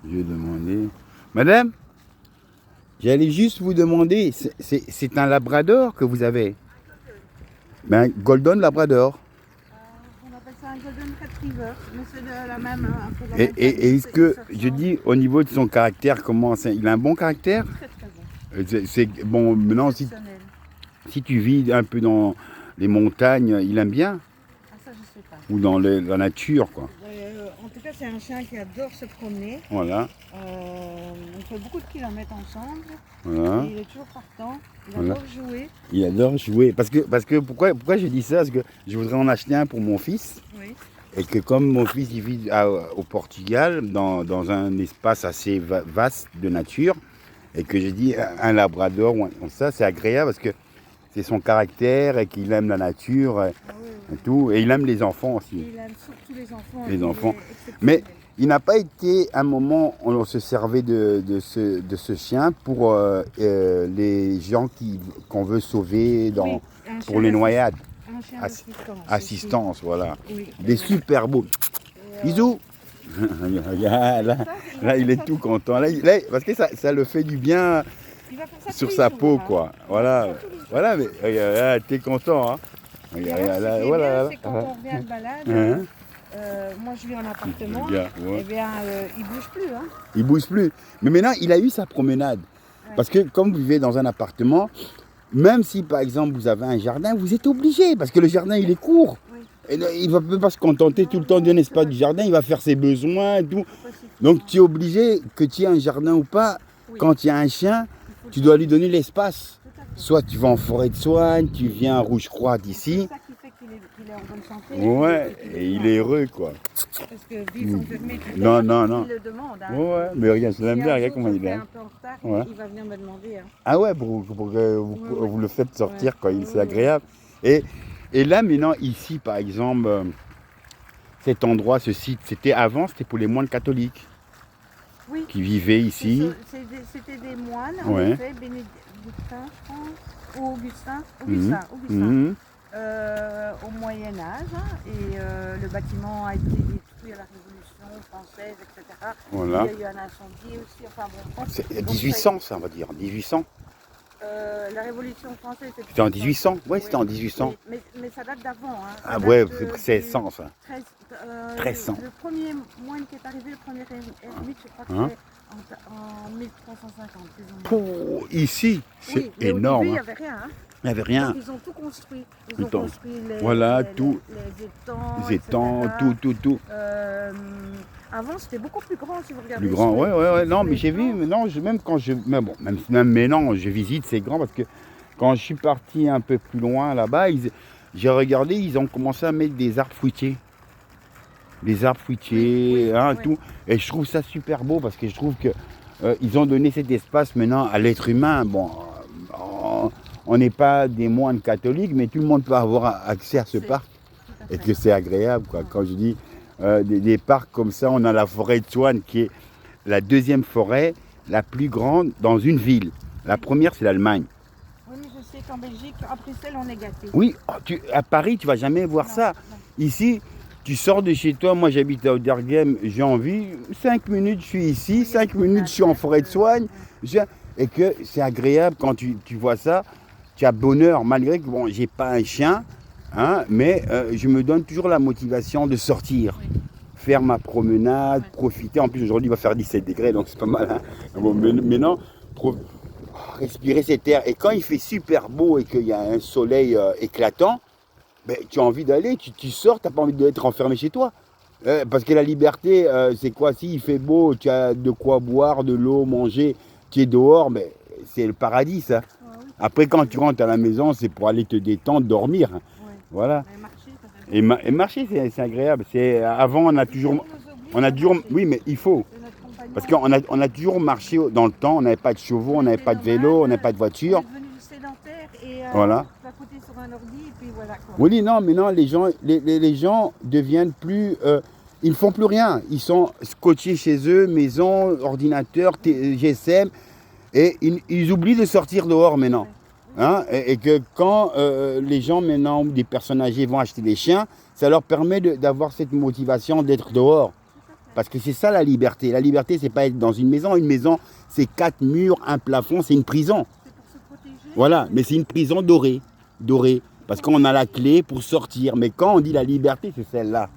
Je vais demander. Madame, j'allais juste vous demander, c'est un labrador que vous avez? Ben, Golden Labrador. On appelle ça un Golden Retriever, mais c'est de la même, un peu de la Et, même et- famille. et est-ce que, je dis, au niveau de son caractère, il a un bon caractère? Très très bon, Bon, maintenant, exceptionnel. si tu vis un peu dans les montagnes, il aime bien? Ah ça je sais pas. Ou dans la nature, quoi. En tout cas c'est un chien qui adore se promener. Voilà, On fait beaucoup de kilomètres ensemble. voilà. Et il est toujours partant. Il Voilà. adore jouer. Il adore jouer. Pourquoi je dis ça? Parce que je voudrais en acheter un pour mon fils. Oui. Et que comme mon fils il vit au Portugal, dans un espace assez vaste de nature, et que j'ai dit un labrador, ça c'est agréable parce que c'est son caractère et qu'il aime la nature Ah, oui, et tout. Et il aime les enfants aussi. Il aime surtout les enfants. Les il enfants. est exceptionnel. Mais il n'a pas été un moment où on se servait de ce chien pour les gens qu'on veut sauver Oui, un pour chien les noyades. Un chien Assi- d'assistance. Assistance, voilà. aussi. Oui. Il est super beau. Bisous. Regarde, là, il est tout content. Parce que ça le fait du bien Il va faire ça tous sur les sa jours, peau, hein. quoi. Il va Voilà, faire ça tous les jours. voilà, mais regarde, t'es content, hein. Et Regarde, alors, ce là, qui est voilà, bien, là, c'est quand là. on revient de balade, Hein? moi je vis en appartement, Bien, ouais. eh bien il bouge plus. Hein. Il bouge plus. Mais maintenant, il a eu sa promenade. Ouais. Parce que comme vous vivez dans un appartement, même si par exemple vous avez un jardin, vous êtes obligé, parce que le jardin il est court. Oui. Et là, il ne peut pas se contenter tout le temps d'un espace du jardin, il va faire ses besoins et tout. Donc tu es obligé, que tu aies un jardin ou pas, Oui. quand il y a un chien, Il faut tu le dois faire. lui donner l'espace. Tout à fait. Soit tu vas en forêt de soigne, tu viens à Rouge-Croix C'est d'ici. ça qui fait qu'il est en bonne santé. Ouais, qu'il et il bien. est heureux quoi. Parce que vivre enfermé tout le Non, temps, non, il non. le demande. Hein. Ouais, mais regarde, je l'aime Si bien, un regarde jour comment je il est. fais hein. un peu en retard, Ouais. il va venir me demander. Hein. Ah ouais, pour que vous le faites sortir, Ouais. quoi, Ouais, c'est ouais. agréable. Et là, maintenant, ici, par exemple, cet endroit, ce site, c'était pour les moines catholiques Oui, qui vivaient ici. c'était des moines, en Ouais. effet, bénédictins, je pense, ou Augustin, Mhm. Augustin. Mhm. Au Moyen Âge, hein, et le bâtiment a été détruit à la Révolution française, etc. Voilà. Il y a eu un incendie aussi, enfin bon. C'est Donc, 1800, ça, on va dire. 1800. La Révolution française, C'était en 1800. Ouais, c'était en 1800. Oui, mais ça date d'avant. Hein. Ça Ah date ouais, de- c'est du 100, ça. 13, 1300. Le premier moine qui est arrivé, le premier ermite, je crois que Hein? c'est en 1350, plus ou moins. Pour ici, c'est Oui, mais énorme. au début, il n'y hein. avait rien. Hein. Il n'y avait rien. Donc, ils ont tout construit. Ils Tout ont le temps. construit Voilà, tout. les étangs, Les étangs, etc. tout. Avant, c'était beaucoup plus grand, si vous regardez. Plus grand, sur les- ouais. Non, sur mais les j'ai vu, plans. mais non, même quand je. Mais bon, même maintenant, je visite, c'est grand parce que quand je suis parti un peu plus loin là-bas, j'ai regardé, ils ont commencé à mettre des arbres fruitiers. Des arbres fruitiers, Oui, hein, oui. tout. Et je trouve ça super beau parce que je trouve que ils ont donné cet espace maintenant à l'être humain. Bon, on n'est pas des moines catholiques, mais tout le monde peut avoir accès à ce C'est- parc. Tout à Et fait. que c'est agréable, quoi. Quand je dis des parcs comme ça, on a la forêt de Swann qui est la deuxième forêt la plus grande dans une ville. La première, c'est l'Allemagne. Oui, mais je sais qu'en Belgique, à Bruxelles, on est gâtés. Oui, à Paris, tu vas jamais voir Non, ça. non. Ici, tu sors de chez toi, moi j'habite à Auderghem, j'ai envie, 5 minutes je suis ici, 5 minutes je suis en forêt de soigne. Et que c'est agréable quand tu vois ça, tu as bonheur, malgré que bon, j'ai pas un chien, hein, mais je me donne toujours la motivation de sortir. Oui. Faire ma promenade, Ouais. profiter. En plus, aujourd'hui, il va faire 17 degrés, donc c'est pas mal. Hein. Bon, maintenant, respirer cet air. Et quand il fait super beau et qu'il y a un soleil éclatant, ben, tu as envie d'aller, tu sors, tu n'as pas envie d'être enfermé chez toi. Parce que la liberté, c'est quoi? Si il fait beau, tu as de quoi boire, de l'eau, manger, tu es dehors, mais c'est le paradis, ça. Ouais, oui. Après, quand tu rentres à la maison, c'est pour aller te détendre, dormir. Ouais. Voilà. Mais marcher, ça fait Et marcher, c'est agréable. Avant, on a toujours. Oui, mais il faut. Parce qu'on a toujours marché dans le temps, on n'avait pas de chevaux, on n'avait pas de vélo, on n'avait pas de voiture. On est devenu sédentaire et Voilà. papoter sur un ordi et puis voilà quoi. Oui, non, mais non, les gens deviennent plus. Ils ne font plus rien. Ils sont scotchés chez eux, maison, ordinateur, GSM, et ils oublient de sortir dehors maintenant. Hein, et que quand les gens maintenant, des personnes âgées vont acheter des chiens, ça leur permet d'avoir cette motivation d'être dehors. Parce que c'est ça la liberté. La liberté, c'est pas être dans une maison. Une maison, c'est 4 murs, un plafond, c'est une prison. C'est pour se protéger. Voilà, mais c'est une prison dorée. Dorée. Parce qu'on a la clé pour sortir. Mais quand on dit la liberté, c'est celle-là.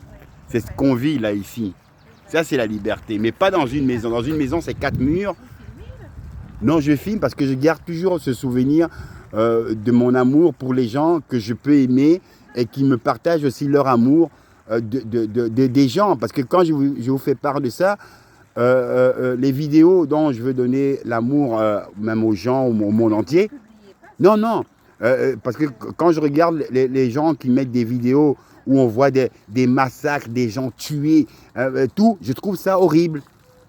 C'est ce qu'on vit là, ici. Ça, c'est la liberté. Mais pas dans une maison. Dans une maison, c'est 4 murs. Non, je filme parce que je garde toujours ce souvenir de mon amour pour les gens que je peux aimer et qui me partagent aussi leur amour des gens. Parce que quand je vous fais part de ça, les vidéos dont je veux donner l'amour même aux gens, au monde entier, non, non, parce que quand je regarde les gens qui mettent des vidéos où on voit des massacres, des gens tués, tout, je trouve ça horrible.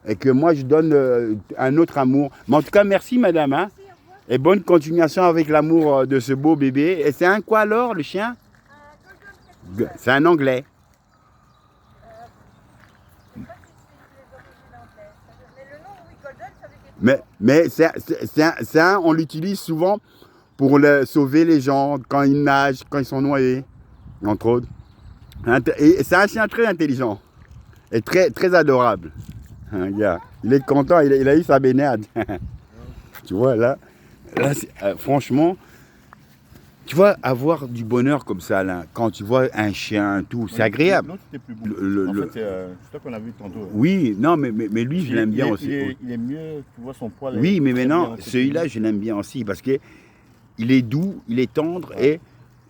Et que moi, je donne un autre amour. Mais en tout cas, merci madame. Hein, et bonne continuation avec l'amour de ce beau bébé. Et c'est un quoi alors, le chien? C'est un anglais. Mais on l'utilise souvent pour sauver les gens quand ils nagent, quand ils sont noyés, entre autres. Et c'est un chien très intelligent et très, très adorable. Regarde, il est content, il a eu sa baignade. Tu vois, là franchement, tu vois, avoir du bonheur comme ça, là, quand tu vois un chien, tout, c'est agréable. L'autre était plus beau. En fait, c'est ça qu'on a vu tantôt. Oui, non, mais lui, je l'aime bien aussi. Il est mieux, tu vois son poil. Oui, mais maintenant, celui-là, je l'aime bien aussi parce qu'il est doux, il est tendre et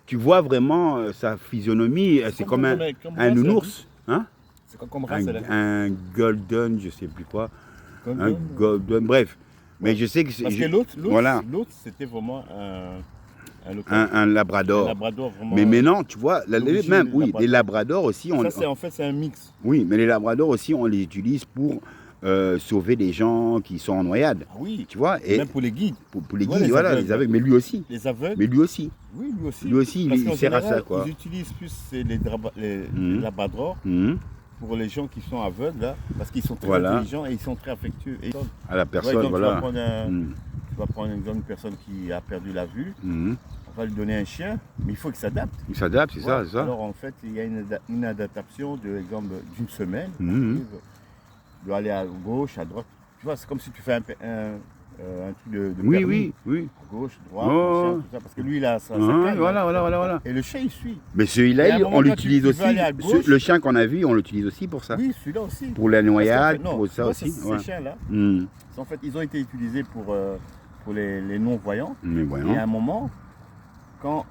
tu vois vraiment sa physionomie. C'est comme un nounours. Hein? C'est quoi comme race, un golden, je sais plus quoi. Un golden, bref. Mais je sais que c'est. Parce que l'autre, c'était vraiment un labrador. Un labrador vraiment. Mais maintenant, tu vois, les labradors aussi. Ça, en fait, c'est un mix. Oui, mais les labradors aussi, on les utilise pour sauver des gens qui sont en noyade. Ah oui. Tu vois, et même pour les guides. Pour les guides, voilà, les aveugles. Mais lui aussi. Les aveugles. Mais lui aussi. Oui, lui aussi. Lui aussi, il sert à ça, quoi. Ils utilisent plus les labradors. Pour les gens qui sont aveugles, là, parce qu'ils sont très intelligents et ils sont très affectueux. Et à la personne, voilà. Tu vas prendre une personne qui a perdu la vue, on va lui donner un chien, mais il faut qu'il s'adapte. Il s'adapte, c'est ça. Alors en fait, il y a une adaptation d'une semaine. Il doit aller à gauche, à droite. Tu vois, c'est comme si tu fais un truc de permis. Oui. À gauche, droite, chien, tout ça, parce que lui, il a sa canne. Voilà. Et le chien, il suit. Mais celui-là, on l'utilise aussi. Le chien qu'on a vu, on l'utilise aussi pour ça. Oui, celui-là aussi. Pour la noyade, pour ça aussi. Ces chiens-là, en fait, ils ont été utilisés pour les non-voyants. Et à un moment, quand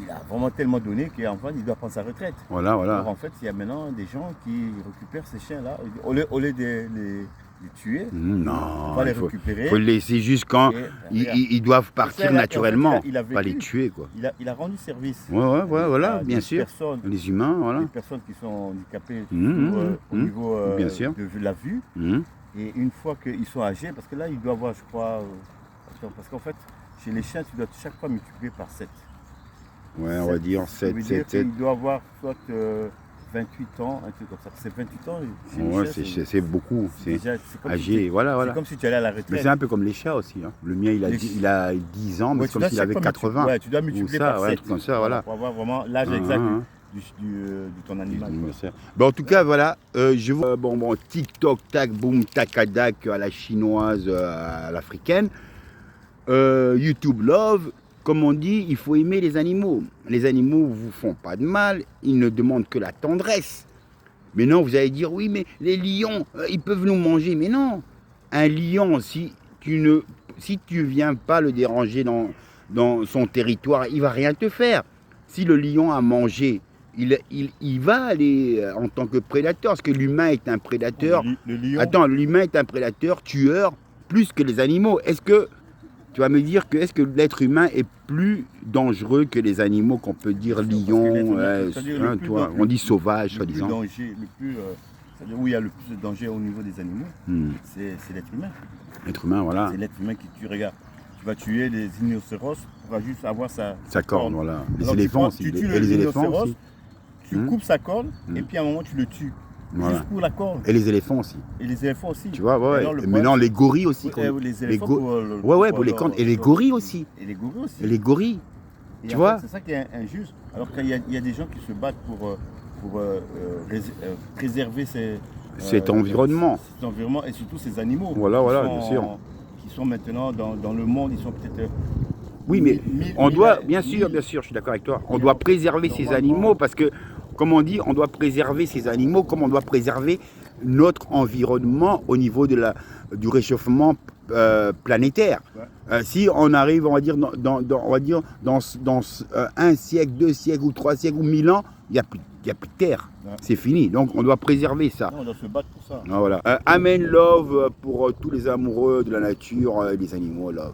il a vraiment tellement donné qu'en fait, il doit prendre sa retraite. Voilà. Alors en fait, il y a maintenant des gens qui récupèrent ces chiens-là. Au lieu de les tuer, non, on va les récupérer. Il faut les laisser juste quand ils doivent partir naturellement, pas les tuer, quoi. Il a rendu service. Voilà, bien sûr. Les humains, voilà. Les personnes qui sont handicapées au niveau de la vue. Et une fois qu'ils sont âgés, parce que là, il doit avoir, je crois, parce qu'en fait, chez les chiens, tu dois chaque fois multiplier par 7. Ouais, on va dire 7, 7. Il doit avoir soit 28 ans, un truc comme ça. C'est 28 ans. Ouais, c'est beaucoup. C'est âgé, voilà. C'est comme si tu allais à la retraite. Mais c'est un peu comme les chats aussi. Hein. Le mien, il a 10 ans, mais c'est comme s'il avait 80. Ouais, tu dois multiplier par 7. Un truc comme ça, voilà. Pour avoir vraiment l'âge exact de ton animal. En tout cas, voilà. Je vous TikTok, tac, boum, tacadac à la chinoise, à l'africaine. YouTube Love. Comme on dit, il faut aimer les animaux. Les animaux ne vous font pas de mal, ils ne demandent que la tendresse. Mais non, vous allez dire, oui, mais les lions, ils peuvent nous manger. Mais non, un lion, si tu ne viens pas le déranger dans son territoire, il ne va rien te faire. Si le lion a mangé, il va aller en tant que prédateur, parce que l'humain est un prédateur. L'humain est un prédateur tueur plus que les animaux. Est-ce que tu vas me dire que est-ce que l'être humain est plus dangereux que les animaux qu'on peut dire lion, on dit sauvage, soi-disant. C'est-à-dire où il y a le plus de danger au niveau des animaux, c'est l'être humain. L'être humain, voilà. C'est l'être humain qui tue. Regarde, tu vas tuer les rhinocéros pour juste avoir sa corne, voilà. Les éléphants aussi. Tu tues le rhinocéros, tu coupes sa corne et puis à un moment tu le tues. Voilà. Juste pour la corne. Et les éléphants aussi. Tu vois, Maintenant, les gorilles aussi. Les éléphants pour les cornes. Et les gorilles aussi. Et les gorilles. Tu vois. C'est ça qui est injuste. Alors qu'il y a des gens qui se battent pour préserver cet environnement. Cet environnement et surtout ces animaux. Voilà, bien sûr. Qui sont maintenant dans le monde, ils sont peut-être... Oui, mais on doit, bien sûr, je suis d'accord avec toi, on doit préserver ces animaux parce que, comme on dit, on doit préserver ces animaux comme on doit préserver notre environnement au niveau du réchauffement planétaire. Si on arrive, on va dire, dans un siècle, 2 siècles ou 3 siècles ou 1000 ans, il n'y a plus de terre. C'est fini. Donc on doit préserver ça. Non, on doit se battre pour ça. Voilà. Amen love pour tous les amoureux de la nature et des animaux love.